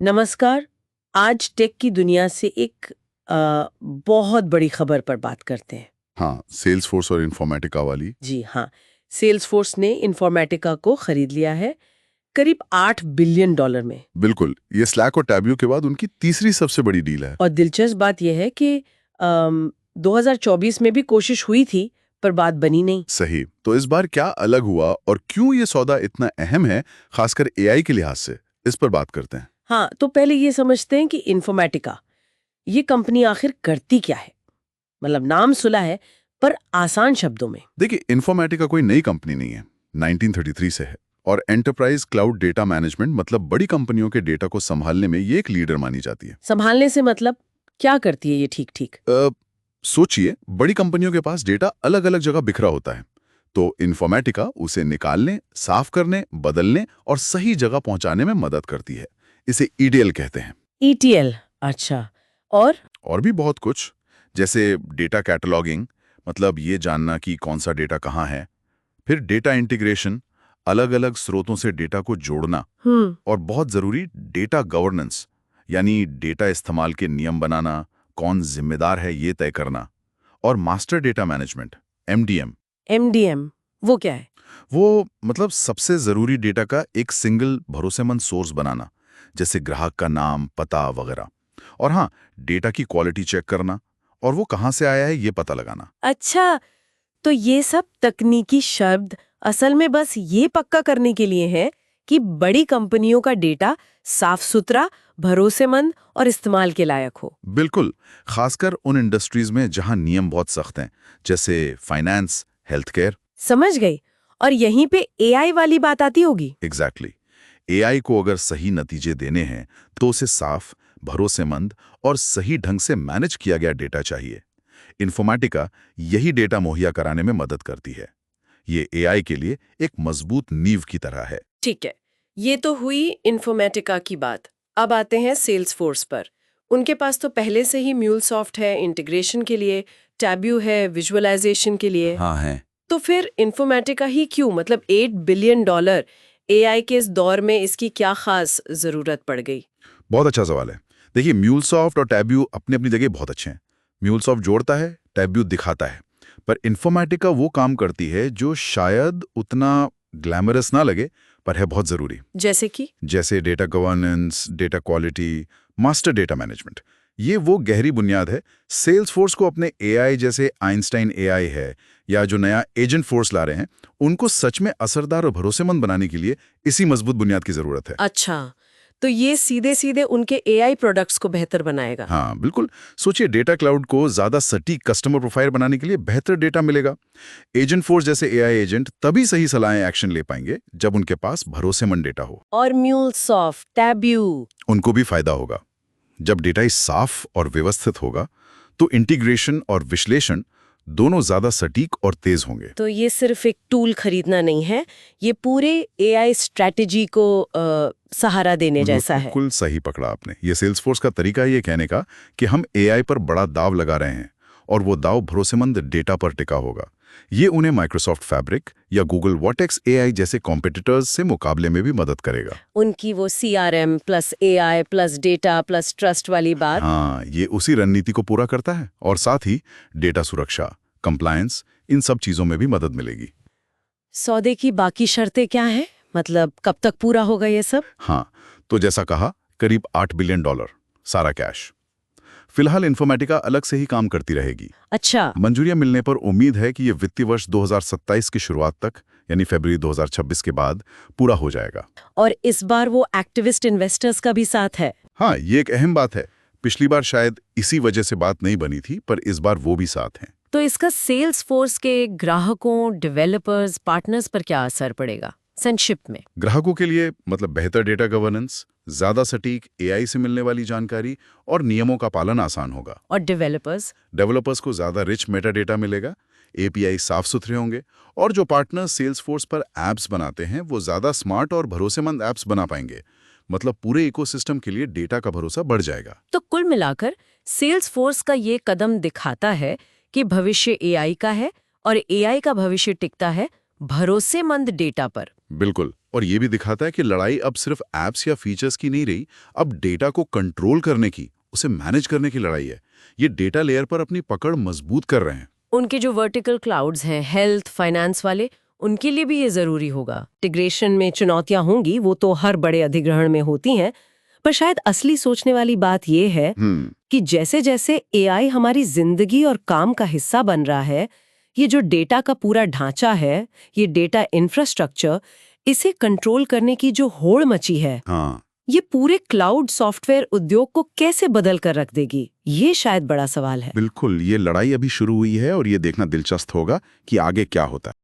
नमस्कार। आज टेक की दुनिया से एक बहुत बड़ी खबर पर बात करते हैं। हाँ, सेल्सफोर्स और इन्फॉर्मेटिका वाली। जी हाँ, सेल्सफोर्स ने इन्फॉर्मेटिका को खरीद लिया है करीब $8 बिलियन में। बिल्कुल, ये स्लैक और टैब्यू के बाद उनकी तीसरी सबसे बड़ी डील है। और दिलचस्प बात यह है कि 2024 में भी कोशिश हुई थी पर बात बनी नहीं। सही। तो इस बार क्या अलग हुआ और क्यों ये सौदा इतना अहम है, खासकर एआई के लिहाज से, इस पर बात करते हैं। हाँ, तो पहले ये समझते हैं कि इन्फॉर्मेटिका ये कंपनी आखिर करती क्या है। मतलब नाम सुना है पर आसान शब्दों में। देखिए, इन्फॉर्मेटिका कोई नई कंपनी नहीं है, 1933 से है और एंटरप्राइज क्लाउड डेटा मैनेजमेंट मतलब बड़ी कंपनियों के डेटा को संभालने में ये एक लीडर मानी जाती है। संभालने से मतलब क्या करती है ये ठीक ठीक? सोचिए, बड़ी कंपनियों के पास डेटा अलग अलग जगह बिखरा होता है, तो इन्फॉर्मेटिका उसे निकालने, साफ करने, बदलने और सही जगह पहुंचाने में मदद करती है। इसे ईटीएल कहते हैं। ETL, अच्छा। और भी बहुत कुछ, जैसे डेटा कैटलॉगिंग, मतलब ये जानना कि कौन सा डेटा कहाँ है। फिर डेटा इंटीग्रेशन, अलग अलग स्रोतों से डेटा को जोड़ना। और बहुत जरूरी डेटा गवर्नेंस, यानी डेटा इस्तेमाल के नियम बनाना, कौन जिम्मेदार है ये तय करना। और master data management, MDM. MDM वो क्या है? वो मतलब सबसे जरूरी डेटा का एक सिंगल भरोसेमंद सोर्स बनाना, जैसे ग्राहक का नाम, पता वगैरह। और हाँ, डेटा की क्वालिटी चेक करना और वो कहाँ से आया है ये पता लगाना। अच्छा, तो ये सब तकनीकी शब्द असल में बस ये पक्का करने के लिए है कि बड़ी कंपनियों का डेटा साफ सुथरा, भरोसेमंद और इस्तेमाल के लायक हो। बिल्कुल, खासकर उन इंडस्ट्रीज में जहां नियम बहुत सख्त हैं, जैसे फाइनेंस, हेल्थ केयर। समझ गई। और यहीं पे AI वाली बात आती होगी। एग्जैक्टली। एआई को अगर सही नतीजे देने हैं तो उसे साफ, भरोसेमंद और सही ढंग से मैनेज किया गया डेटा चाहिए। इन्फॉर्मेटिका यही डेटा मुहैया कराने में मदद करती है। ये एआई के लिए एक मजबूत नींव की तरह है। ठीक है, ये तो हुई इन्फॉर्मेटिका की बात। अब आते हैं सेल्सफोर्स पर। उनके पास तो पहले से ही म्यूलसॉफ्ट है इंटीग्रेशन के लिए, टैब्यू है विजुअलाइजेशन के लिए। हाँ है। तो फिर इन्फॉर्मेटिका ही क्यों? मतलब $8 बिलियन AI के इस दौर में इसकी क्या खास जरूरत पड़ गई? बहुत अच्छा सवाल है। देखिए, म्यूलसॉफ्ट और टैब्यू अपनी अपनी जगह बहुत अच्छे हैं। म्यूलसॉफ्ट जोड़ता है, टैब्यू दिखाता है। पर इन्फॉर्मेटिका वो काम करती है जो शायद उतना ग्लैमरस ना लगे, पर है बहुत जरूरी। जैसे कि जैसे data governance, data quality, master data management. ये वो गहरी बुनियाद है। सेल्सफोर्स को अपने एआई, जैसे आइंस्टाइन एआई है या जो नया एजेंट फोर्स ला रहे हैं, उनको सच में असरदार और भरोसेमंद बनाने के लिए इसी मजबूत बुनियाद की जरूरत है। अच्छा, तो ये सीधे सीधे उनके AI प्रोडक्ट्स को बेहतर बनाएगा। हाँ, बिल्कुल। सोचिए, डेटा क्लाउड को ज्यादा सटीक कस्टमर प्रोफाइल बनाने के लिए बेहतर डेटा मिलेगा। एजेंट फोर्स जैसे एआई एजेंट तभी सही सलाहें, एक्शन ले पाएंगे जब उनके पास भरोसेमंद डेटा हो। और म्यूलसॉफ्ट, टैब्यू, उनको भी फायदा होगा। जब डेटा साफ और व्यवस्थित होगा तो इंटीग्रेशन और विश्लेषण दोनों ज्यादा सटीक और तेज होंगे। तो ये सिर्फ एक टूल खरीदना नहीं है, ये पूरे AI स्ट्रैटेजी को सहारा देने जैसा है। बिल्कुल सही पकड़ा आपने। ये सेल्सफोर्स का तरीका ये कहने का कि हम एआई पर बड़ा दाव लगा रहे हैं और वो दाव भरोसेमंद डेटा पर टिका होगा। ये उन्हें माइक्रोसॉफ्ट फैब्रिक या गूगल वर्टेक्स एआई जैसे कॉम्पिटिटर्स से मुकाबले में भी मदद करेगा। उनकी वो CRM plus AI plus data plus trust वाली बात। हाँ, ये उसी रणनीति को पूरा करता है और साथ ही डेटा सुरक्षा, कंप्लायंस, इन सब चीजों में भी मदद मिलेगी। सौदे की बाकी शर्तें क्या हैं? मतलब कब तक पूरा होगा ये सब? हाँ, तो जैसा कहा, करीब $8 बिलियन, सारा कैश। फिलहाल इन्फॉर्मेटिका अलग से ही काम करती रहेगी। अच्छा। मंजूरियां मिलने पर उम्मीद है कि ये वित्तीय वर्ष 2027 की शुरुआत तक, यानी फरवरी 2026 के बाद पूरा हो जाएगा। और इस बार वो एक्टिविस्ट इन्वेस्टर्स का भी साथ है। हाँ, ये एक अहम बात है। पिछली बार शायद इसी वजह से बात नहीं बनी थी, पर इस बार वो भी साथ हैं। तो इसका सेल्स फोर्स के ग्राहकों, डेवलपर्स, पार्टनर्स पर क्या असर पड़ेगा संक्षिप्त में? ग्राहकों के लिए मतलब बेहतर डेटा गवर्नेंस, ज्यादा सटीक एआई से मिलने वाली जानकारी और नियमों का पालन आसान होगा। और डेवलपर्स? डेवलपर्स को ज्यादा रिच मेटा डेटा मिलेगा, एपीआई साफ सुथरे होंगे और जो पार्टनर्स सेल्सफोर्स पर एप्स बनाते हैं वो ज्यादा स्मार्ट और भरोसेमंद एप्स बना पाएंगे। मतलब पूरे इकोसिस्टम के लिए डेटा का भरोसा बढ़ जाएगा। तो कुल मिलाकर सेल्स फोर्स का ये कदम दिखाता है कि भविष्य AI का है और AI का भविष्य टिकता है भरोसेमंद डेटा पर। बिल्कुल। और ये भी दिखाता है कि लड़ाई अब सिर्फ एप्स या फीचर्स की नहीं रही, अब डेटा को कंट्रोल करने की, उसे मैनेज करने की लड़ाई है। ये डेटा लेयर पर अपनी पकड़ मजबूत कर रहे हैं। उनके जो वर्टिकल क्लाउड्स हैं, हेल्थ, फाइनेंस वाले, उनके लिए भी ये जरूरी होगा। इंटीग्रेशन में चुनौतियां होंगी, वो तो हर बड़े अधिग्रहण में होती हैं, पर शायद असली सोचने वाली बात ये है कि जैसे जैसे एआई हमारी जिंदगी और काम का हिस्सा बन रहा है, ये जो डेटा का पूरा ढांचा है, ये डेटा इंफ्रास्ट्रक्चर, इसे कंट्रोल करने की जो होड़ मची है, हाँ, ये पूरे क्लाउड सॉफ्टवेयर उद्योग को कैसे बदल कर रख देगी, ये शायद बड़ा सवाल है। बिल्कुल, ये लड़ाई अभी शुरू हुई है और ये देखना दिलचस्प होगा कि आगे क्या होता है।